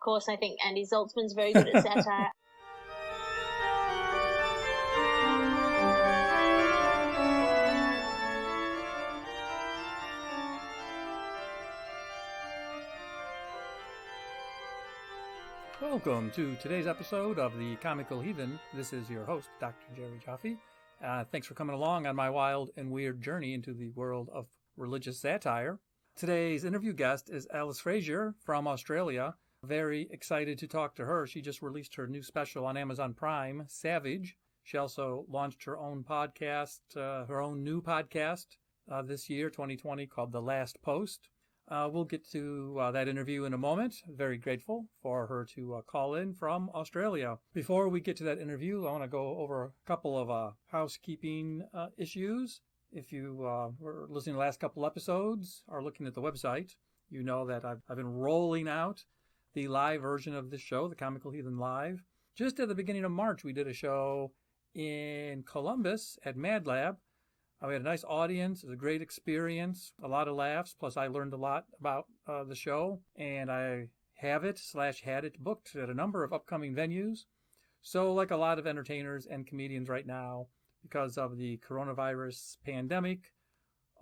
course. I think Andy Zaltzman's very good at satire. Welcome to today's episode of the Comical Heathen. This is your host, Dr. Jerry Jaffe. Thanks for coming along on my wild and weird journey into the world of religious satire. Today's interview guest is Alice Fraser from Australia. Very excited to talk to her. She just released her new special on Amazon Prime, Savage. She also launched her own podcast, her own new podcast this year, 2020, called The Last Post. We'll get to that interview in a moment. Very grateful for her to call in from Australia. Before we get to that interview, I want to go over a couple of housekeeping issues. If you were listening to the last couple episodes or looking at the website, you know that I've been rolling out the live version of this show, the Comical Heathen Live. Just at the beginning of March, we did a show in Columbus at Mad Lab. We had a nice audience. It was a great experience, a lot of laughs. Plus, I learned a lot about the show, and I have it / had it booked at a number of upcoming venues. So, like a lot of entertainers and comedians right now, because of the coronavirus pandemic,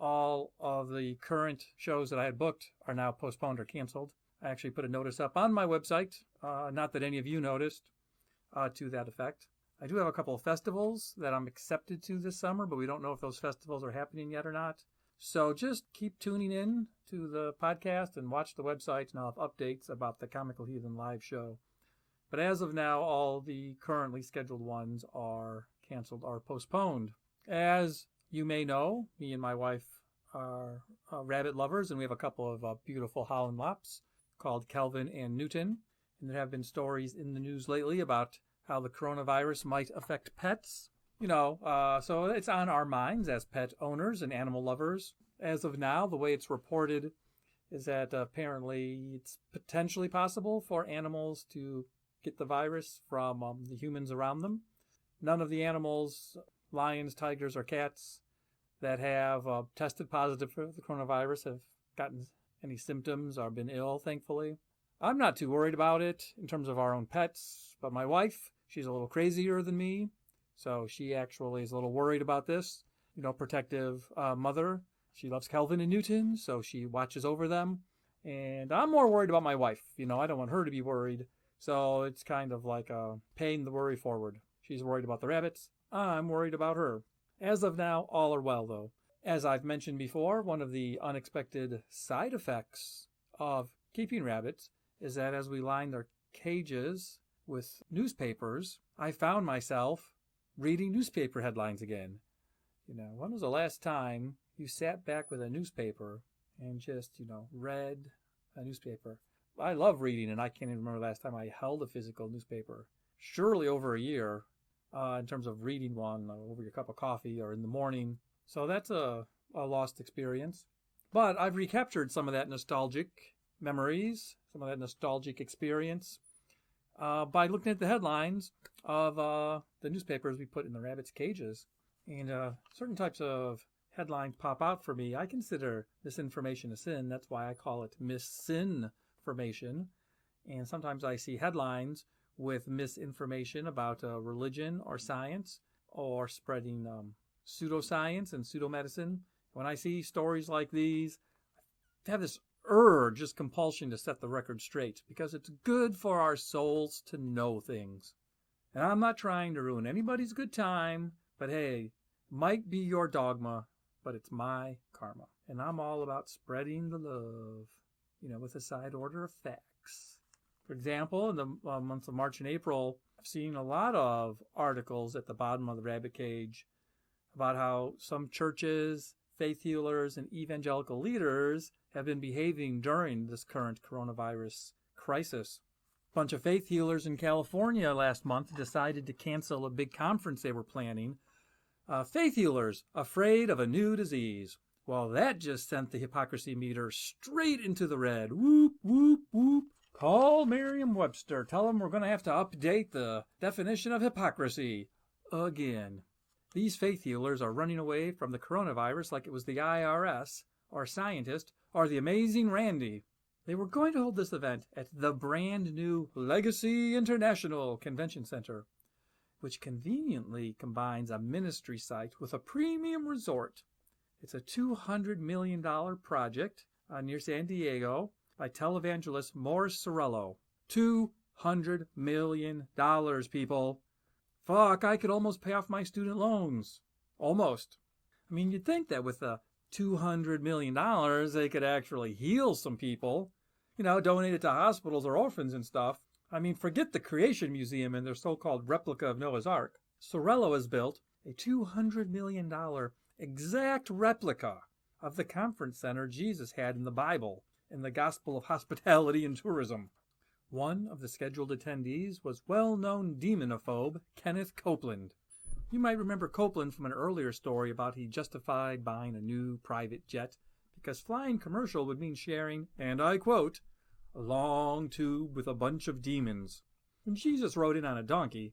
all of the current shows that I had booked are now postponed or canceled. I actually put a notice up on my website, not that any of you noticed, to that effect. I do have a couple of festivals that I'm accepted to this summer, but we don't know if those festivals are happening yet or not. So just keep tuning in to the podcast and watch the website, and I'll have updates about the Comical Heathen live show. But as of now, all the currently scheduled ones are canceled or postponed. As you may know, me and my wife are rabbit lovers, and we have a couple of beautiful Holland Lops called Kelvin and Newton. And there have been stories in the news lately about how the coronavirus might affect pets. So it's on our minds as pet owners and animal lovers. As of now, the way it's reported is that apparently it's potentially possible for animals to get the virus from the humans around them. None of the animals, lions, tigers, or cats that have tested positive for the coronavirus have gotten any symptoms or been ill, thankfully. I'm not too worried about it in terms of our own pets, but my wife, she's a little crazier than me, so she actually is a little worried about this. Protective mother. She loves Kelvin and Newton, so she watches over them. And I'm more worried about my wife. I don't want her to be worried, so it's kind of like paying the worry forward. She's worried about the rabbits. I'm worried about her. As of now, all are well, though. As I've mentioned before, one of the unexpected side effects of keeping rabbits is that as we line their cages with newspapers, I found myself reading newspaper headlines again. When was the last time you sat back with a newspaper and just, read a newspaper? I love reading, and I can't even remember the last time I held a physical newspaper. Surely over a year in terms of reading one over your cup of coffee or in the morning. So that's a lost experience. But I've recaptured some of that nostalgic memories, some of that nostalgic experience by looking at the headlines of the newspapers we put in the rabbits' cages. And certain types of headlines pop out for me. I consider misinformation a sin. That's why I call it misinformation. And sometimes I see headlines with misinformation about religion or science or spreading pseudoscience and pseudomedicine. When I see stories like these, I have this urge, this compulsion to set the record straight because it's good for our souls to know things. And I'm not trying to ruin anybody's good time, but hey, might be your dogma, but it's my karma. And I'm all about spreading the love, with a side order of facts. For example, in the months of March and April, I've seen a lot of articles at the bottom of the rabbit cage about how some churches, faith healers, and evangelical leaders have been behaving during this current coronavirus crisis. A bunch of faith healers in California last month decided to cancel a big conference they were planning. Faith healers afraid of a new disease. Well, that just sent the hypocrisy meter straight into the red. Whoop, whoop, whoop. Call Merriam-Webster. Tell them we're going to have to update the definition of hypocrisy again. These faith healers are running away from the coronavirus like it was the IRS or a scientist or the amazing Randy. They were going to hold this event at the brand new Legacy International Convention Center, which conveniently combines a ministry site with a premium resort. It's a $200 million project near San Diego by televangelist Morris Cerullo. $200 million, people. Fuck, I could almost pay off my student loans. Almost. I mean, you'd think that with the $200 million, they could actually heal some people. Donate it to hospitals or orphans and stuff. I mean, forget the Creation Museum and their so-called replica of Noah's Ark. Cerullo has built a $200 million exact replica of the conference center Jesus had in the Bible, in the Gospel of Hospitality and Tourism. One of the scheduled attendees was well-known demonophobe Kenneth Copeland. You might remember Copeland from an earlier story about he justified buying a new private jet because flying commercial would mean sharing, and I quote, a long tube with a bunch of demons. And Jesus rode in on a donkey,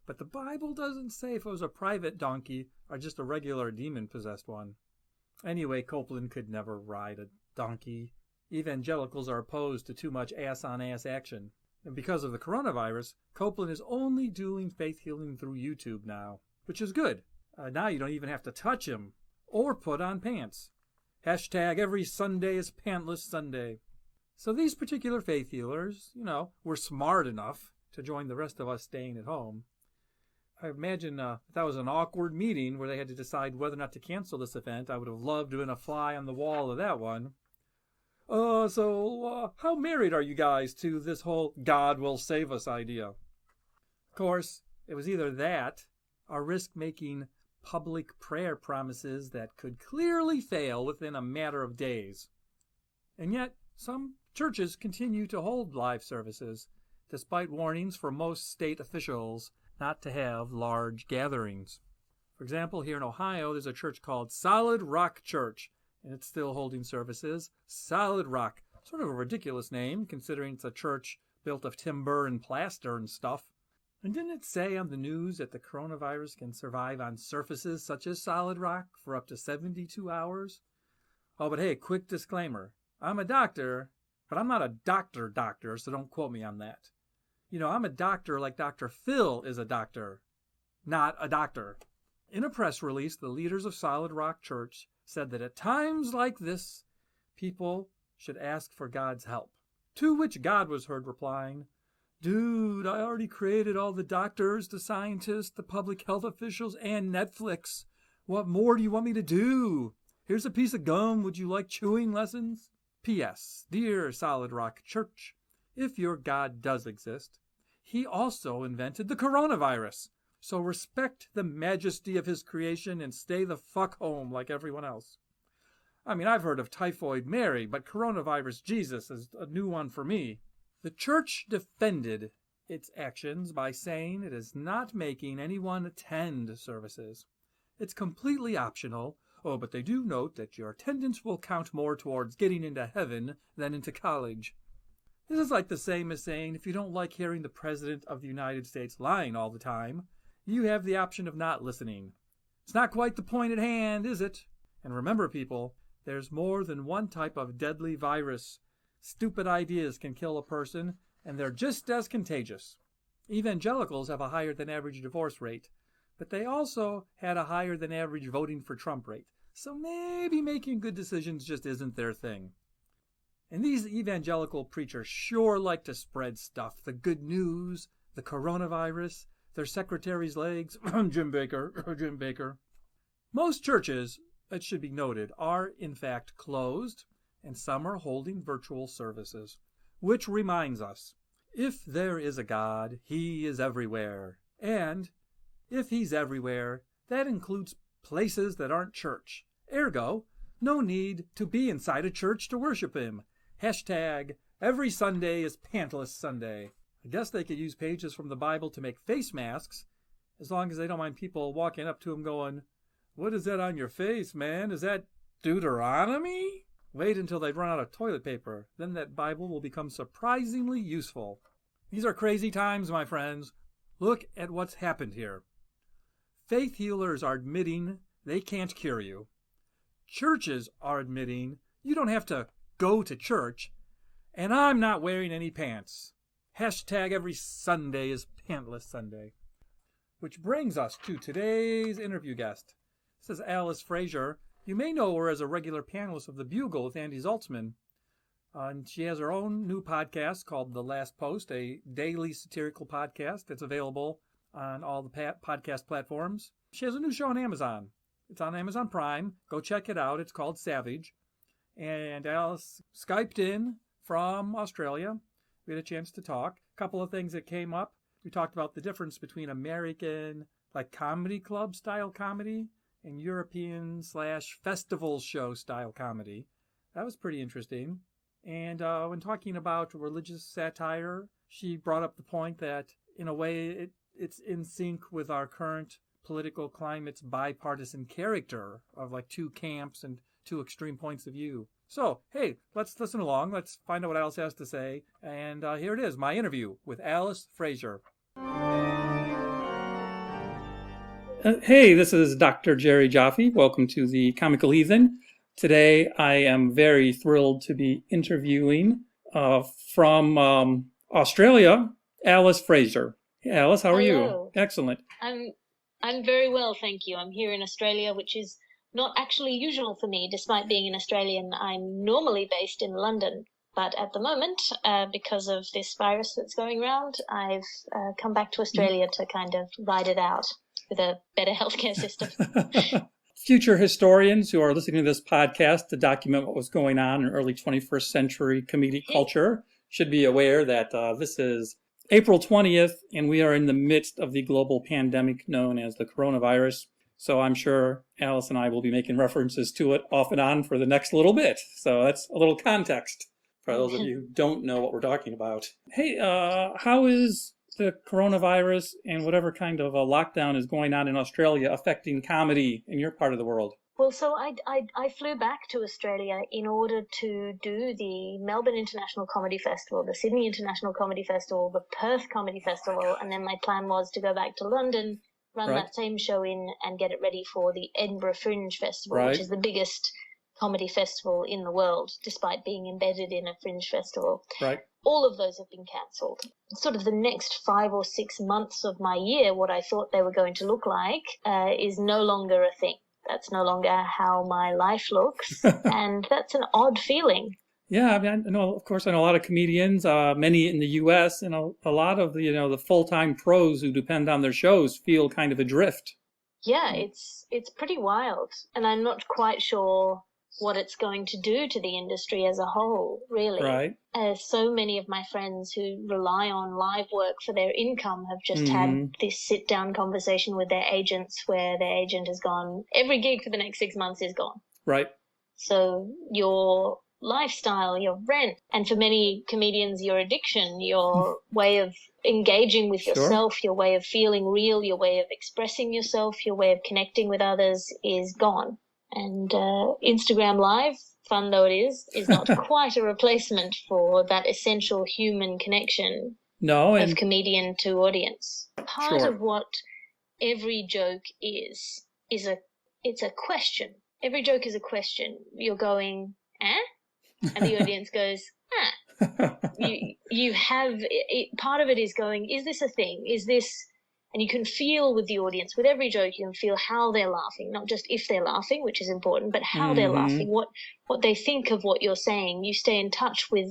but the Bible doesn't say if it was a private donkey or just a regular demon-possessed one. Anyway, Copeland could never ride a donkey. Evangelicals are opposed to too much ass-on-ass action. And because of the coronavirus, Copeland is only doing faith healing through YouTube now, which is good. Now you don't even have to touch him or put on pants. Hashtag every Sunday is pantless Sunday. So these particular faith healers, were smart enough to join the rest of us staying at home. I imagine if that was an awkward meeting where they had to decide whether or not to cancel this event, I would have loved to have been a fly on the wall of that one. So how married are you guys to this whole God will save us idea? Of course, it was either that or risk making public prayer promises that could clearly fail within a matter of days. And yet, some churches continue to hold live services, despite warnings from most state officials not to have large gatherings. For example, here in Ohio, there's a church called Solid Rock Church, and it's still holding services. Solid Rock. Sort of a ridiculous name, considering it's a church built of timber and plaster and stuff. And didn't it say on the news that the coronavirus can survive on surfaces such as solid rock for up to 72 hours? Oh, but hey, quick disclaimer. I'm a doctor, but I'm not a doctor, so don't quote me on that. I'm a doctor like Dr. Phil is a doctor, not a doctor. In a press release, the leaders of Solid Rock Church said that at times like this, people should ask for God's help. To which God was heard replying, Dude, I already created all the doctors, the scientists, the public health officials, and Netflix. What more do you want me to do? Here's a piece of gum. Would you like chewing lessons? P.S. Dear Solid Rock Church, if your God does exist, he also invented the coronavirus. So respect the majesty of his creation and stay the fuck home like everyone else. I mean, I've heard of Typhoid Mary, but coronavirus Jesus is a new one for me. The church defended its actions by saying it is not making anyone attend services. It's completely optional. Oh, but they do note that your attendance will count more towards getting into heaven than into college. This is like the same as saying if you don't like hearing the President of the United States lying all the time, you have the option of not listening. It's not quite the point at hand, is it? And remember, people, there's more than one type of deadly virus. Stupid ideas can kill a person, and they're just as contagious. Evangelicals have a higher than average divorce rate, but they also had a higher than average voting for Trump rate. So maybe making good decisions just isn't their thing. And these evangelical preachers sure like to spread stuff. The good news, the coronavirus, their secretary's legs. Jim Baker. Most churches, it should be noted, are in fact closed, and some are holding virtual services. Which reminds us, if there is a God, he is everywhere. And if he's everywhere, that includes places that aren't church. Ergo, no need to be inside a church to worship him. Hashtag every Sunday is pantless Sunday. I guess they could use pages from the Bible to make face masks, as long as they don't mind people walking up to him going, "What is that on your face, man? Is that Deuteronomy?" Wait until they run out of toilet paper. Then that Bible will become surprisingly useful. These are crazy times, my friends. Look at what's happened here. Faith healers are admitting they can't cure you. Churches are admitting you don't have to go to church. And I'm not wearing any pants. Hashtag every Sunday is Pantless Sunday. Which brings us to today's interview guest. This is Alice Fraser. You may know her as a regular panelist of The Bugle with Andy Zaltzman. And she has her own new podcast called The Last Post, a daily satirical podcast that's available on all the podcast platforms. She has a new show on Amazon. It's on Amazon Prime. Go check it out. It's called Savage. And Alice Skyped in from Australia. We had a chance to talk. A couple of things that came up. We talked about the difference between American, like comedy club style comedy and European / festival show style comedy. That was pretty interesting. And when talking about religious satire, she brought up the point that, in a way, it's in sync with our current political climate's bipartisan character of like two camps and two extreme points of view. So, hey, let's listen along. Let's find out what Alice has to say. And here it is, my interview with Alice Fraser. Hey, this is Dr. Jerry Jaffe. Welcome to the Comical Heathen. Today, I am very thrilled to be interviewing from Australia, Alice Fraser. Hey, Alice, how are you? Excellent. I'm very well, thank you. I'm here in Australia, which is not actually usual for me, despite being an Australian. I'm normally based in London, but at the moment, because of this virus that's going around, I've come back to Australia to kind of ride it out with a better healthcare system. Future historians who are listening to this podcast to document what was going on in early 21st century comedic culture should be aware that this is April 20th, and we are in the midst of the global pandemic known as the coronavirus. So I'm sure Alice and I will be making references to it off and on for the next little bit. So that's a little context for those of you who don't know what we're talking about. Hey, how is the coronavirus and whatever kind of a lockdown is going on in Australia affecting comedy in your part of the world? Well, so I flew back to Australia in order to do the Melbourne International Comedy Festival, the Sydney International Comedy Festival, the Perth Comedy Festival, and then my plan was to go back to London, run that same show in and get it ready for the Edinburgh Fringe Festival, which is the biggest comedy festival in the world, despite being embedded in a fringe festival. Right. All of those have been cancelled. Sort of the next 5 or 6 months of my year, what I thought they were going to look like, is no longer a thing. That's no longer how my life looks, and that's an odd feeling. Yeah, I mean, I know, of course, I know a lot of comedians, many in the U.S., and a lot of the full-time pros who depend on their shows feel kind of adrift. Yeah, it's pretty wild, and I'm not quite sure what it's going to do to the industry as a whole, really. Right. So many of my friends who rely on live work for their income have just had this sit-down conversation with their agents where their agent has gone, every gig for the next 6 months is gone. Right. So your lifestyle, your rent, and for many comedians, your addiction, your way of engaging with yourself, your way of feeling real, your way of expressing yourself, your way of connecting with others is gone. And Instagram Live, fun though it is not quite a replacement for that essential human connection of comedian to audience. Part of what every joke is it's a question. Every joke is a question. You're going, eh? And the audience goes, ah. You have it, part of it is going, is this a thing? Is this? And you can feel with the audience, with every joke, you can feel how they're laughing, not just if they're laughing, which is important, but how they're laughing, what they think of what you're saying. You stay in touch with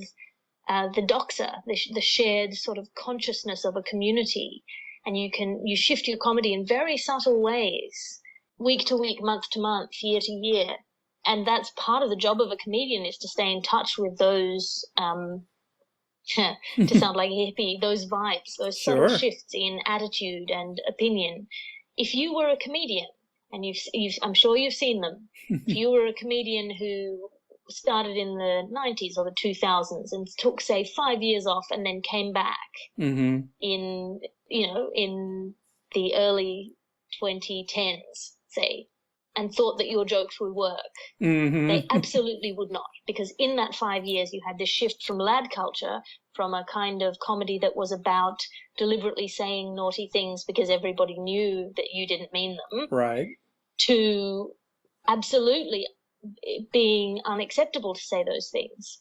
the doxa, the shared sort of consciousness of a community, and you shift your comedy in very subtle ways, week to week, month to month, year to year. And that's part of the job of a comedian, is to stay in touch with those to sound like a hippie, those vibes, those subtle shifts in attitude and opinion. If you were a comedian, and I'm sure you've seen them, if you were a comedian who started in the 90s or the 2000s and took, say, 5 years off and then came back in the early 2010s, say, and thought that your jokes would work, they absolutely would not, because in that 5 years you had this shift from lad culture, from a kind of comedy that was about deliberately saying naughty things because everybody knew that you didn't mean them, right, to absolutely being unacceptable to say those things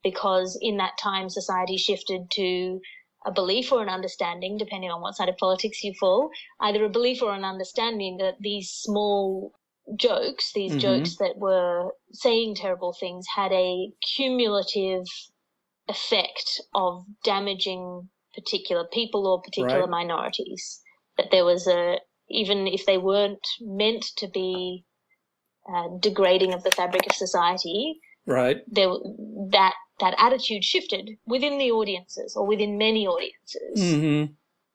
because in that time society shifted to a belief or an understanding, depending on what side of politics you fall, either a belief or an understanding that these small jokes, these jokes that were saying terrible things, had a cumulative effect of damaging particular people or particular minorities. That there was even if they weren't meant to be degrading of the fabric of society, that attitude shifted within the audiences or within many audiences.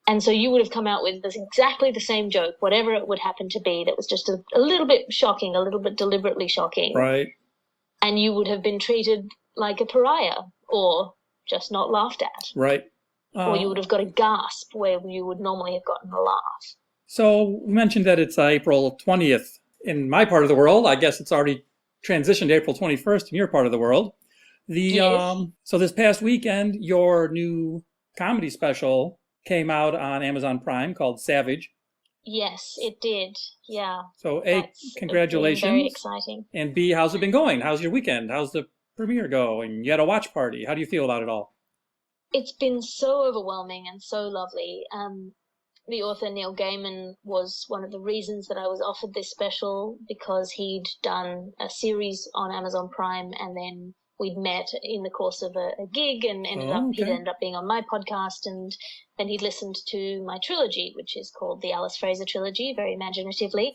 And so you would have come out with exactly the same joke, whatever it would happen to be, that was just a little bit shocking, a little bit deliberately shocking. Right. And you would have been treated like a pariah or just not laughed at. Right. Or you would have got a gasp where you would normally have gotten a laugh. So we mentioned that it's April 20th in my part of the world. I guess it's already transitioned to April 21st in your part of the world. Yes. So this past weekend, your new comedy special came out on Amazon Prime called Savage. Yes, it did. Yeah. So A, congratulations. Very exciting. And B, how's it been going? How's your weekend? How's the premiere going? You had a watch party. How do you feel about it all? It's been so overwhelming and so lovely. The author Neil Gaiman was one of the reasons that I was offered this special, because he'd done a series on Amazon Prime, and then we'd met in the course of a gig, and he'd ended up being on my podcast, and then he'd listened to my trilogy, which is called the Alice Fraser trilogy, very imaginatively,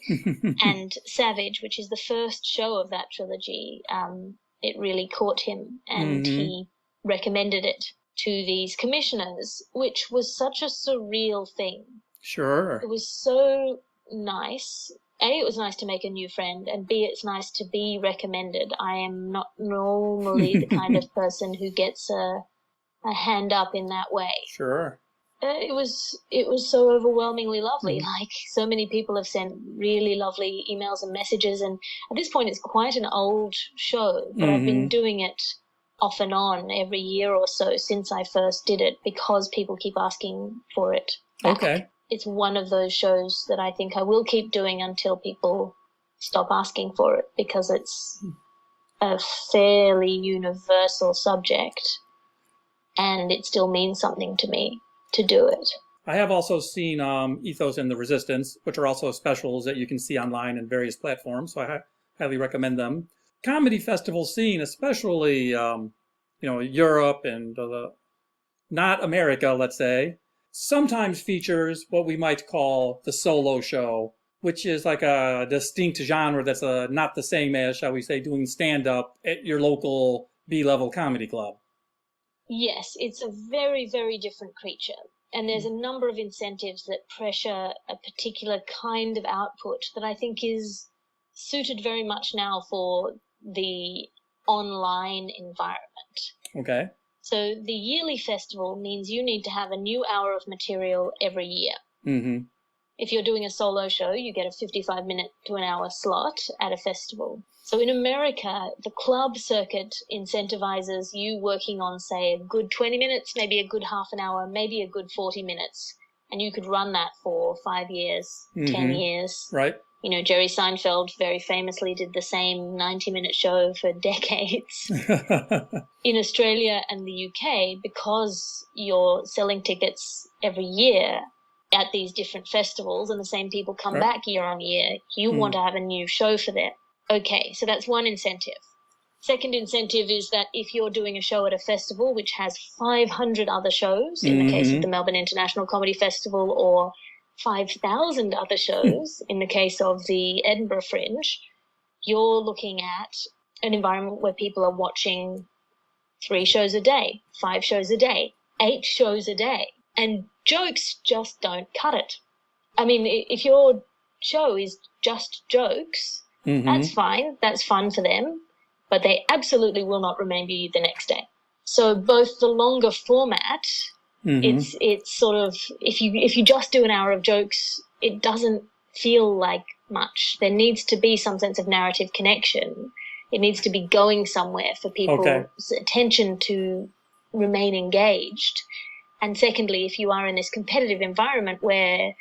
and Savage, which is the first show of that trilogy. It really caught him, and he recommended it to these commissioners, which was such a surreal thing. Sure. It was so nice. A, it was nice to make a new friend, and B, it's nice to be recommended. I am not normally the kind of person who gets a hand up in that way. Sure. It was so overwhelmingly lovely. Like, so many people have sent really lovely emails and messages, and at this point it's quite an old show, but I've been doing it off and on every year or so since I first did it, because people keep asking for it back. Okay. It's one of those shows that I think I will keep doing until people stop asking for it, because it's a fairly universal subject and it still means something to me to do it. I have also seen Ethos and the Resistance, which are also specials that you can see online in various platforms, so I highly recommend them. Comedy festival scene, especially Europe and not America, let's say, sometimes features what we might call the solo show, which is like a distinct genre that's not the same as, shall we say, doing stand-up at your local B-level comedy club. Yes, it's a very, very different creature. And there's a number of incentives that pressure a particular kind of output that I think is suited very much now for the online environment. Okay. So the yearly festival means you need to have a new hour of material every year. If you're doing a solo show, you get a 55-minute to an hour slot at a festival. So in America, the club circuit incentivizes you working on, say, a good 20 minutes, maybe a good half an hour, maybe a good 40 minutes. And you could run that for 5 years, 10 years. Right. You know, Jerry Seinfeld very famously did the same 90-minute show for decades. In Australia and the UK, because you're selling tickets every year at these different festivals and the same people come back year on year, you want to have a new show for them. Okay, so that's one incentive. Second incentive is that if you're doing a show at a festival which has 500 other shows, in the case of the Melbourne International Comedy Festival, or 5,000 other shows in the case of the Edinburgh Fringe, you're looking at an environment where people are watching 3 shows a day, 5 shows a day, 8 shows a day, and jokes just don't cut it. I mean, if your show is just jokes, that's fine, that's fun for them, but they absolutely will not remember you the next day. So both the longer format, it's sort of, if you just do an hour of jokes, it doesn't feel like much. There needs to be some sense of narrative connection. It needs to be going somewhere for people's attention to remain engaged. And secondly, if you are in this competitive environment where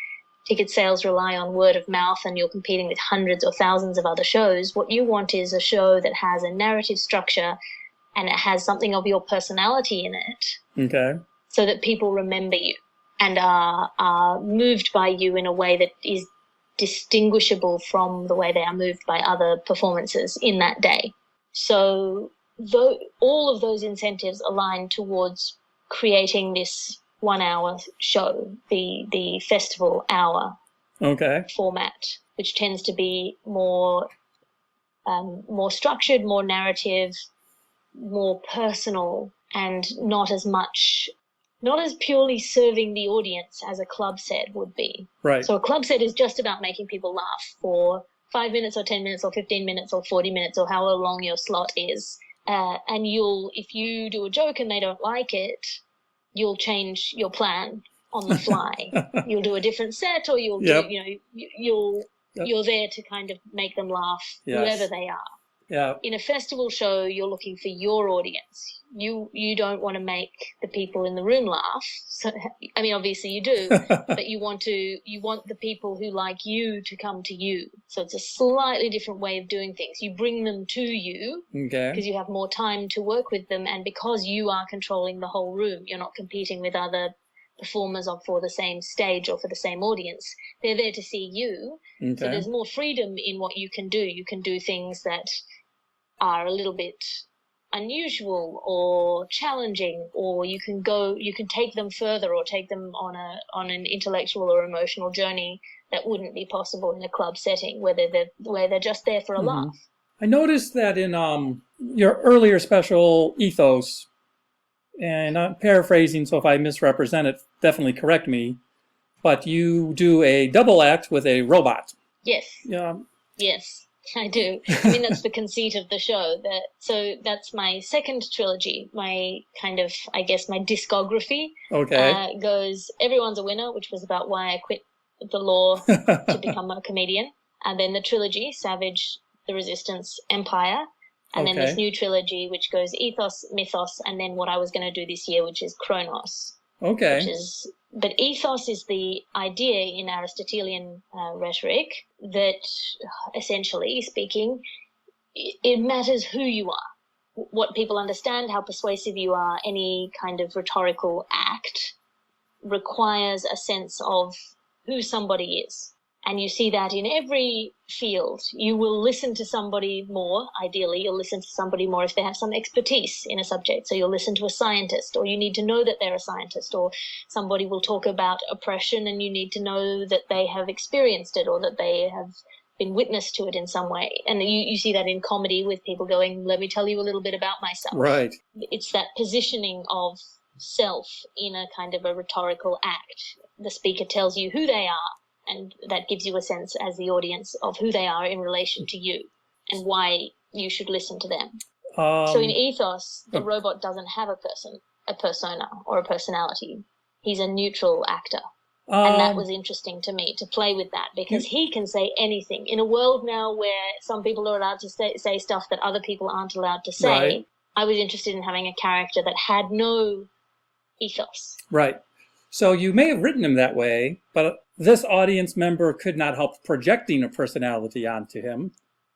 ticket sales rely on word of mouth and you're competing with hundreds or thousands of other shows, what you want is a show that has a narrative structure and it has something of your personality in it. Okay. So that people remember you and are moved by you in a way that is distinguishable from the way they are moved by other performances in that day. So all of those incentives align towards creating this 1 hour show, the festival hour format, which tends to be more structured, more narrative, more personal, and not as purely serving the audience as a club set would be. Right. So a club set is just about making people laugh for 5 minutes or 10 minutes or 15 minutes or 40 minutes or however long your slot is. And if you do a joke and they don't like it, you'll change your plan on the fly. You'll do a different set, or you're there to kind of make them laugh, whoever they are. Yeah. In a festival show, you're looking for your audience. You don't want to make the people in the room laugh. So, I mean, obviously you do, but you want the people who like you to come to you. So it's a slightly different way of doing things. You bring them to you because you have more time to work with them, and because you are controlling the whole room, you're not competing with other performers for the same stage or for the same audience. They're there to see you. So there's more freedom in what you can do. You can do things that are a little bit unusual or challenging, or you can take them further or take them on an intellectual or emotional journey that wouldn't be possible in a club setting where they're just there for a laugh. I noticed that in your earlier special Ethos, and I'm paraphrasing, so if I misrepresent it, definitely correct me, but you do a double act with a robot. Yes. Yes. I do. I mean, that's the conceit of the show. So that's my second trilogy. My kind of, I guess, my discography goes Everyone's a Winner, which was about why I quit the law to become a comedian. And then the trilogy, Savage, The Resistance, Empire. And then this new trilogy, which goes Ethos, Mythos, and then what I was going to do this year, which is Chronos. Okay. But ethos is the idea in Aristotelian rhetoric that, essentially speaking, it matters who you are, what people understand, how persuasive you are. Any kind of rhetorical act requires a sense of who somebody is. And you see that in every field. You will listen to somebody more, ideally. You'll listen to somebody more if they have some expertise in a subject. So you'll listen to a scientist, or you need to know that they're a scientist, or somebody will talk about oppression and you need to know that they have experienced it or that they have been witness to it in some way. And you see that in comedy with people going, let me tell you a little bit about myself. Right. It's that positioning of self in a kind of a rhetorical act. The speaker tells you who they are, and that gives you a sense as the audience of who they are in relation to you and why you should listen to them. So in Ethos, the robot doesn't have a persona or a personality. He's a neutral actor. And that was interesting to me, to play with that, because he can say anything. In a world now where some people are allowed to say stuff that other people aren't allowed to say, right. I was interested in having a character that had no ethos. Right. So you may have written him that way, but this audience member could not help projecting a personality onto him.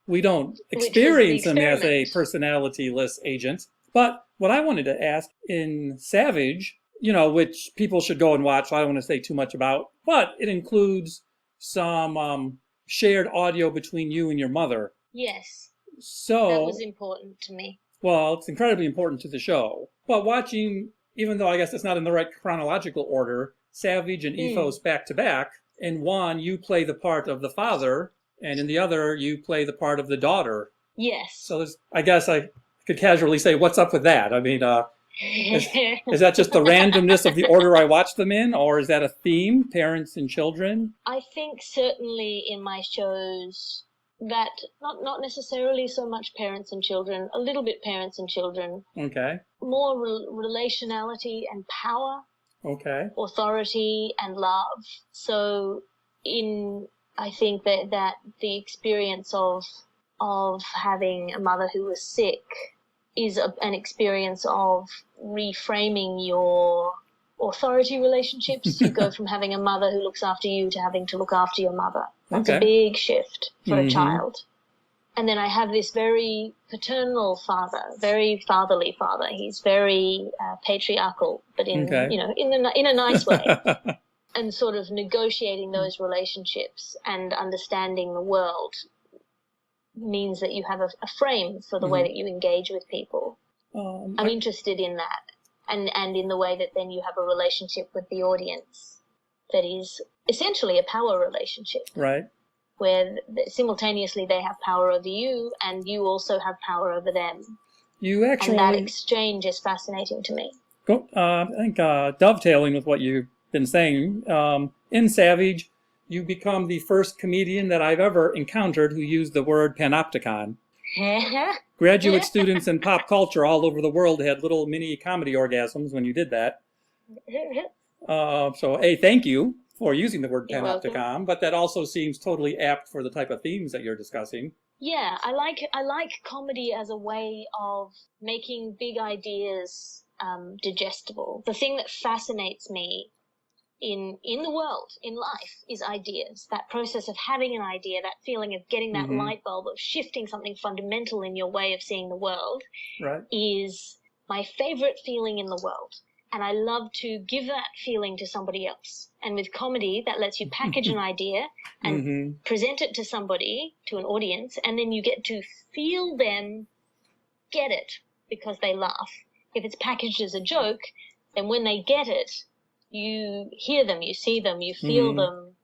We don't experience him as a personality-less agent. But what I wanted to ask in Savage, which people should go and watch, I don't want to say too much about, but it includes some shared audio between you and your mother. Yes. So that was important to me. Well, it's incredibly important to the show. But watching, even though I guess it's not in the right chronological order, Savage and Ethos back to back, in one you play the part of the father, and in the other you play the part of the daughter. Yes. So I guess I could casually say, what's up with that? I mean, is that just the randomness of the order I watch them in, or is that a theme, parents and children? I think certainly in my shows that not necessarily so much parents and children, a little bit parents and children. Okay. More relationality and power. Okay. Authority and love. So I think that the experience of having a mother who was sick is an experience of reframing your authority relationships. You go from having a mother who looks after you to having to look after your mother. That's a big shift for a child. And then I have this very paternal father, very fatherly father. He's very patriarchal, but in a nice way. And sort of negotiating those relationships and understanding the world means that you have a frame for the way that you engage with people. I'm interested in that, and in the way that then you have a relationship with the audience that is essentially a power relationship. Right. Where simultaneously they have power over you and you also have power over them. And that exchange is fascinating to me. Cool. I think dovetailing with what you've been saying, in Savage, you become the first comedian that I've ever encountered who used the word panopticon. Graduate students in pop culture all over the world had little mini comedy orgasms when you did that. So, thank you for using the word panopticon, but that also seems totally apt for the type of themes that you're discussing. Yeah, I like comedy as a way of making big ideas digestible. The thing that fascinates me in the world, in life, is ideas. That process of having an idea, that feeling of getting that light bulb, of shifting something fundamental in your way of seeing the world, is my favorite feeling in the world. And I love to give that feeling to somebody else. And with comedy, that lets you package an idea and present it to somebody, to an audience, and then you get to feel them get it because they laugh. If it's packaged as a joke, then when they get it, you hear them, you see them, you feel them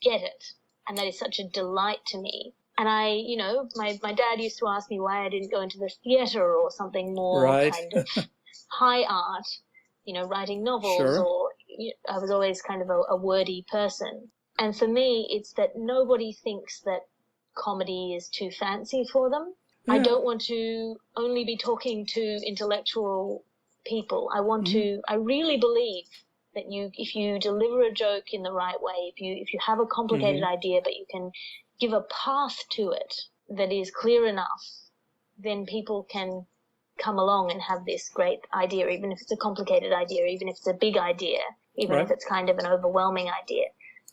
get it. And that is such a delight to me. And my dad used to ask me why I didn't go into the theater or something more kind of high art. Writing novels, or I was always kind of a wordy person. And for me, it's that nobody thinks that comedy is too fancy for them. Yeah. I don't want to only be talking to intellectual people. I really believe that if you deliver a joke in the right way, if you have a complicated idea, but you can give a path to it that is clear enough, then people can come along and have this great idea, even if it's a complicated idea, even if it's a big idea, even if it's kind of an overwhelming idea.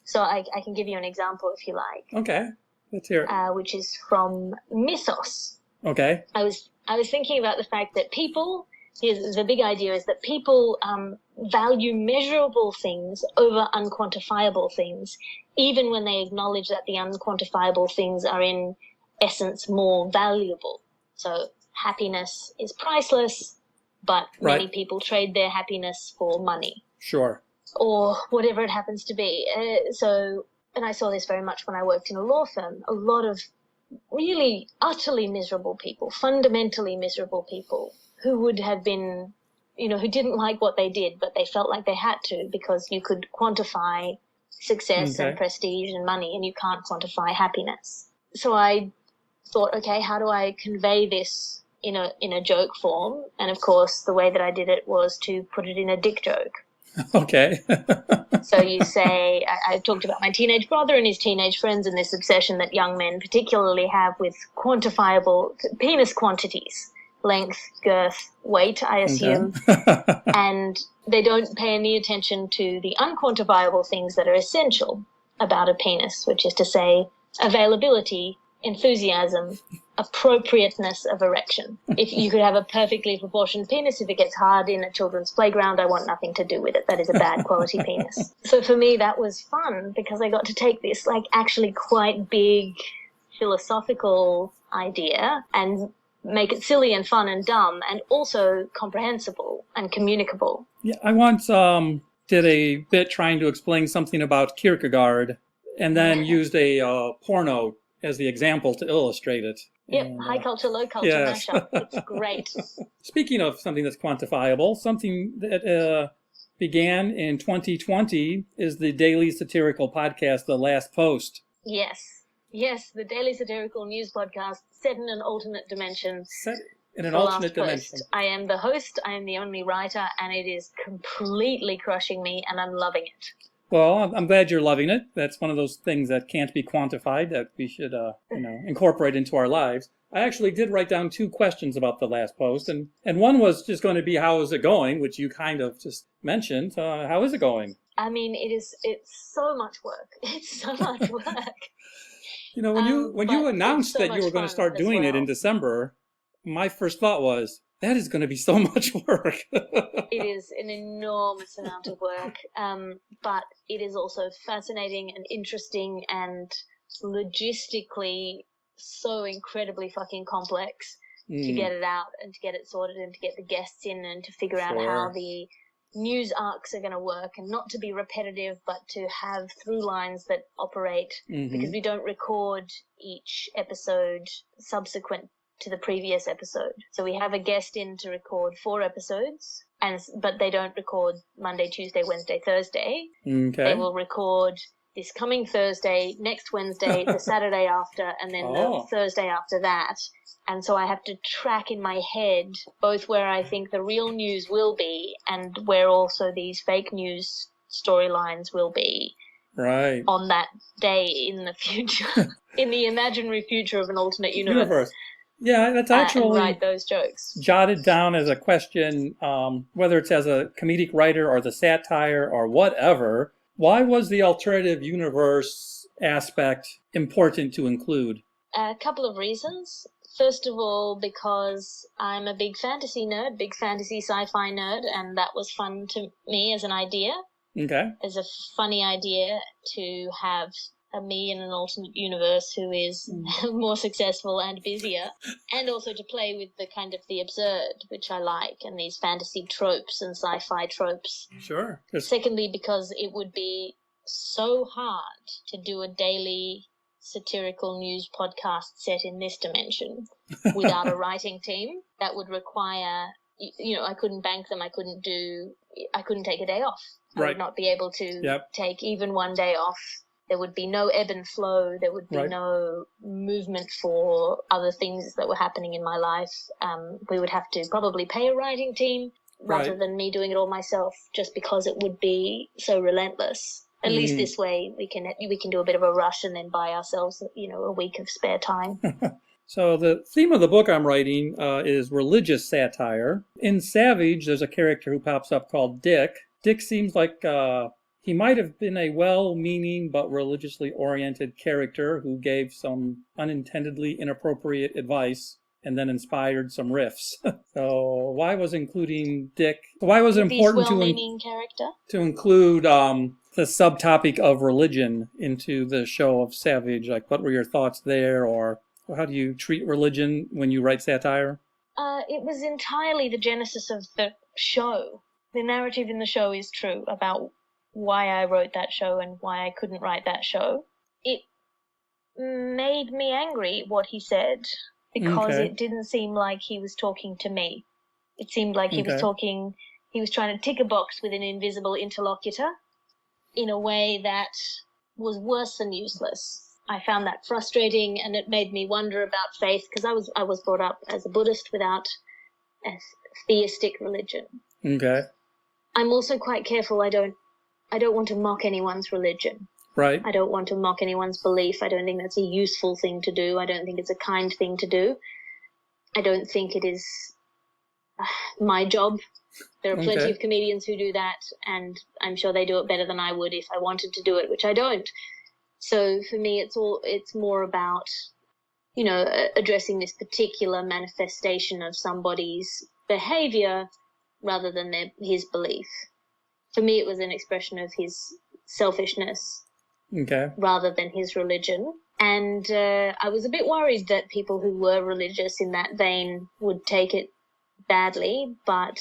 So I can give you an example if you like. Okay, let's hear it. Which is from Mythos. Okay. I was thinking about the fact that the big idea is that people value measurable things over unquantifiable things, even when they acknowledge that the unquantifiable things are in essence more valuable. So happiness is priceless, but many people trade their happiness for money. Sure. Or whatever it happens to be. And I saw this very much when I worked in a law firm. A lot of really utterly miserable people, fundamentally miserable people, who would have been, who didn't like what they did, but they felt like they had to because you could quantify success and prestige and money, and you can't quantify happiness. So I thought, okay, how do I convey this in a joke form? And of course, the way that I did it was to put it in a dick joke. Okay. So you say, I talked about my teenage brother and his teenage friends and this obsession that young men particularly have with quantifiable penis quantities, length, girth, weight, I assume. Okay. And they don't pay any attention to the unquantifiable things that are essential about a penis, which is to say availability, enthusiasm, appropriateness of erection. If you could have a perfectly proportioned penis, if it gets hard in a children's playground, I want nothing to do with it. That is a bad quality penis. So for me, that was fun because I got to take this actually quite big philosophical idea and make it silly and fun and dumb and also comprehensible and communicable. Yeah, I once did a bit trying to explain something about Kierkegaard and then used a porno as the example to illustrate it. Yep, and, high culture, low culture mashup. It's great. Speaking of something that's quantifiable, something that began in 2020 is the daily satirical podcast, The Last Post. Yes, the daily satirical news podcast set in an alternate dimension. Set in an alternate dimension. I am the host, I am the only writer, and it is completely crushing me, and I'm loving it. Well, I'm glad you're loving it. That's one of those things that can't be quantified that we should, incorporate into our lives. I actually did write down 2 questions about The Last Post, and one was just going to be, how is it going, which you kind of just mentioned. How is it going? I mean, it's so much work. It's so much work. When you announced so that you were going to start doing it in December, my first thought was, that is going to be so much work. It is an enormous amount of work, but it is also fascinating and interesting and logistically so incredibly fucking complex to get it out and to get it sorted and to get the guests in and to figure out how the news arcs are going to work, and not to be repetitive but to have through lines that operate, because we don't record each episode subsequent to the previous episode. So we have a guest in to record 4 episodes, but they don't record Monday, Tuesday, Wednesday, Thursday. Okay. They will record this coming Thursday, next Wednesday, the Saturday after, and then the Thursday after that. And so I have to track in my head both where I think the real news will be and where also these fake news storylines will be. Right. On that day in the future, in the imaginary future of an alternate universe. Yeah, that's actually write those jokes. Jotted down as a question, whether it's as a comedic writer or the satire or whatever. Why was the alternative universe aspect important to include? A couple of reasons. First of all, because I'm a big fantasy nerd, big fantasy sci-fi nerd, and that was fun to me as an idea. Okay. As a funny idea to have a me in an alternate universe who is more successful and busier, and also to play with the kind of the absurd, which I like, and these fantasy tropes and sci-fi tropes. Sure. Secondly, because it would be so hard to do a daily satirical news podcast set in this dimension without a writing team. That would require, I couldn't bank them. I couldn't take a day off. I would not be able to take even one day off. There would be no ebb and flow. There would be no movement for other things that were happening in my life. We would have to probably pay a writing team rather than me doing it all myself, just because it would be so relentless. At least this way we can do a bit of a rush and then buy ourselves, a week of spare time. So the theme of the book I'm writing is religious satire. In Savage, there's a character who pops up called Dick. Dick seems like he might have been a well-meaning but religiously oriented character who gave some unintendedly inappropriate advice and then inspired some riffs. So why was including Dick? Why was it important to include the subtopic of religion into the show of Savage? Like, what were your thoughts there, or how do you treat religion when you write satire? It was entirely the genesis of the show. The narrative in the show is true about why I wrote that show and why I couldn't write that show. It made me angry what he said, because it didn't seem like he was talking to me. It seemed like he was trying to tick a box with an invisible interlocutor in a way that was worse than useless. I found that frustrating, and it made me wonder about faith, because I was brought up as a Buddhist without a theistic religion. Okay. I'm also quite careful. I don't want to mock anyone's religion. Right. I don't want to mock anyone's belief. I don't think that's a useful thing to do. I don't think it's a kind thing to do. I don't think it is my job. There are plenty of comedians who do that, and I'm sure they do it better than I would if I wanted to do it, which I don't. So for me, it's more about, addressing this particular manifestation of somebody's behavior rather than his belief. For me, it was an expression of his selfishness rather than his religion. And I was a bit worried that people who were religious in that vein would take it badly, but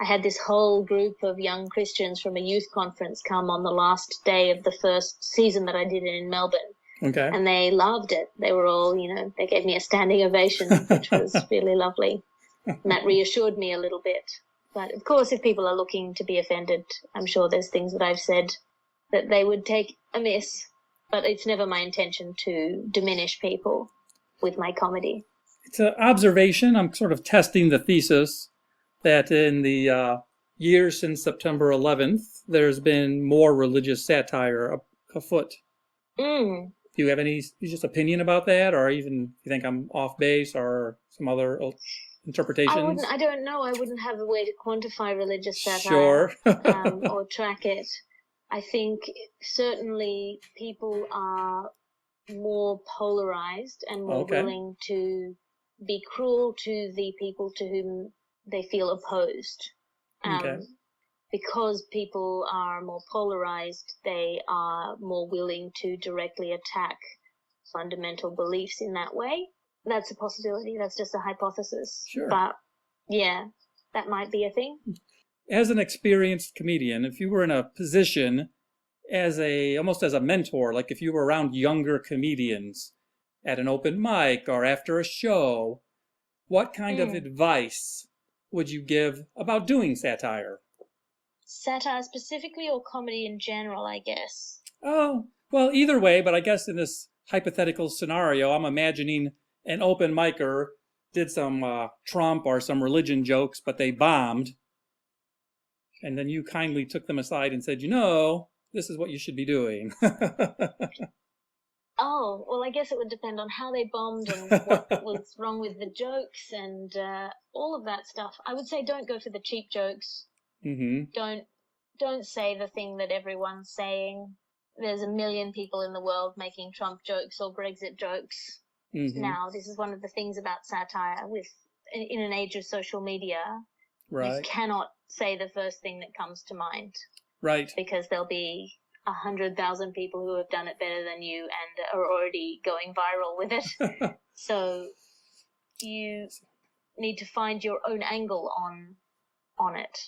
I had this whole group of young Christians from a youth conference come on the last day of the first season that I did it in Melbourne. Okay. And they loved it. They were all, they gave me a standing ovation, which was really lovely. And that reassured me a little bit. But, of course, if people are looking to be offended, I'm sure there's things that I've said that they would take amiss. But it's never my intention to diminish people with my comedy. It's an observation. I'm sort of testing the thesis that in the years since September 11th, there's been more religious satire afoot. Do you have any just opinion about that, or even you think I'm off base, or some other interpretations? I don't know. I wouldn't have a way to quantify religious satire or track it. I think certainly people are more polarized and more willing to be cruel to the people to whom they feel opposed. Because people are more polarized, they are more willing to directly attack fundamental beliefs in that way. That's a possibility. That's just a hypothesis. Sure. But yeah, that might be a thing. As an experienced comedian, if you were in a position almost as a mentor, like if you were around younger comedians at an open mic or after a show, what kind of advice would you give about doing satire? Satire specifically or comedy in general, I guess? Oh, well, either way, but I guess in this hypothetical scenario, I'm imagining an open micer did some Trump or some religion jokes, but they bombed. And then you kindly took them aside and said, this is what you should be doing. Oh, well, I guess it would depend on how they bombed and what was wrong with the jokes and all of that stuff. I would say don't go for the cheap jokes. Don't say the thing that everyone's saying. There's a million people in the world making Trump jokes or Brexit jokes. Now, this is one of the things about satire in an age of social media. Right. You cannot say the first thing that comes to mind. Right. Because there'll be 100,000 people who have done it better than you and are already going viral with it. So you need to find your own angle on it.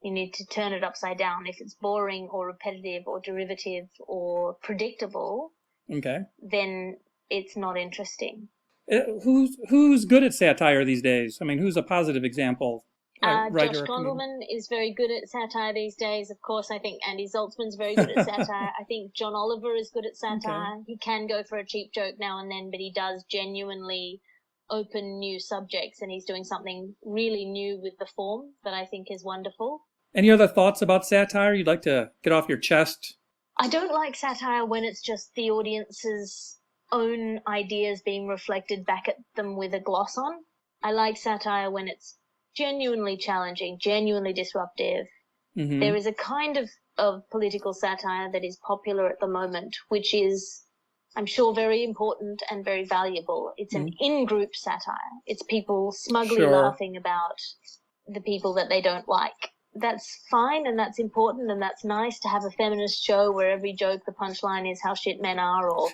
You need to turn it upside down. If it's boring or repetitive or derivative or predictable, then it's not interesting. Who's good at satire these days? I mean, who's a positive example? Josh Gondelman is very good at satire these days. Of course, I think Andy Zaltzman's very good at satire. I think John Oliver is good at satire. He can go for a cheap joke now and then, but he does genuinely open new subjects, and he's doing something really new with the form that I think is wonderful. Any other thoughts about satire you'd like to get off your chest? I don't like satire when it's just the audience's own ideas being reflected back at them with a gloss on. I like satire when it's genuinely challenging, genuinely disruptive. There is a kind of political satire that is popular at the moment, which is, I'm sure, very important and very valuable. It's an in-group satire. It's people smugly laughing about the people that they don't like. That's fine and that's important and that's nice to have a feminist show where every joke, the punchline is how shit men are or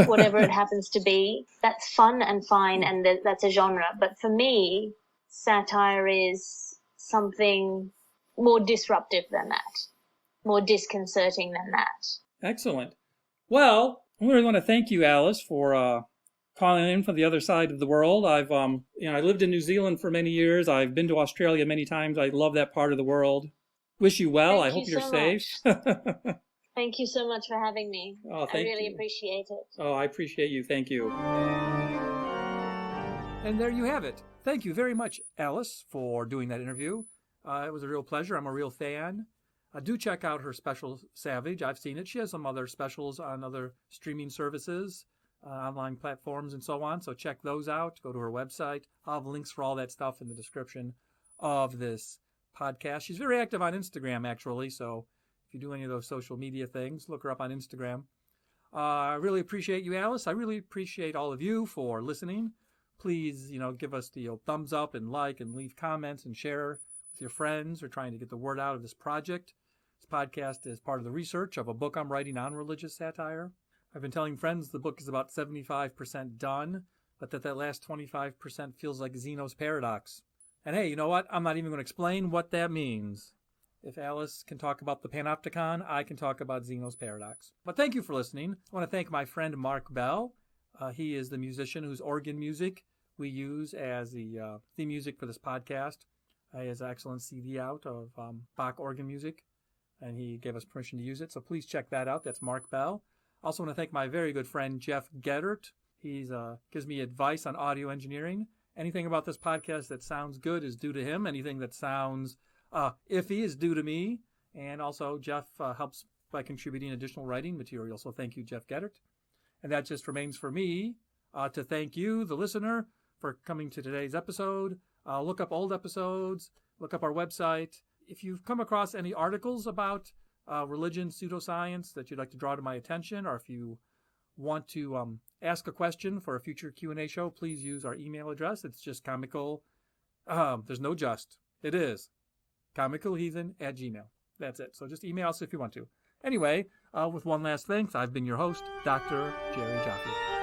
whatever it happens to be. That's fun and fine and that's a genre. But for me, satire is something more disruptive than that, more disconcerting than that. Excellent. Well, I really want to thank you, Alice, for calling in from the other side of the world. I've I lived in New Zealand for many years. I've been to Australia many times. I love that part of the world. Wish you well. I hope you're safe. Thank you so much for having me. I really appreciate it. Oh, I appreciate you. Thank you. And there you have it. Thank you very much, Alice, for doing that interview. It was a real pleasure. I'm a real fan. Do check out her special, Savage. I've seen it. She has some other specials on other streaming services, online platforms, and so on. So check those out. Go to her website. I'll have links for all that stuff in the description of this podcast. She's very active on Instagram, actually. So if you do any of those social media things, look her up on Instagram. I really appreciate you, Alice. I really appreciate all of you for listening. Please, give us the thumbs up and like and leave comments and share with your friends. We're trying to get the word out of this project. This podcast is part of the research of a book I'm writing on religious satire. I've been telling friends the book is about 75% done, but that last 25% feels like Zeno's paradox. And hey, you know what? I'm not even going to explain what that means. If Alice can talk about the panopticon, I can talk about Zeno's paradox. But thank you for listening. I want to thank my friend Mark Bell. He is the musician whose organ music we use as the theme music for this podcast. He has an excellent CD out of Bach organ music, and he gave us permission to use it. So please check that out. That's Mark Bell. I also want to thank my very good friend Jeff Geddert. He gives me advice on audio engineering. Anything about this podcast that sounds good is due to him. Anything that sounds iffy is due to me. And also Jeff helps by contributing additional writing material. So thank you, Jeff Geddert. And that just remains for me to thank you, the listener, for coming to today's episode. Look up old episodes. Look up our website. If you've come across any articles about religion, pseudoscience that you'd like to draw to my attention, or if you want to ask a question for a future Q&A show, please use our email address. It's just comical. There's no just. It is comicalheathen@gmail.com. That's it. So just email us if you want to. Anyway, with one last thanks, I've been your host, Dr. Jerry Jaffe.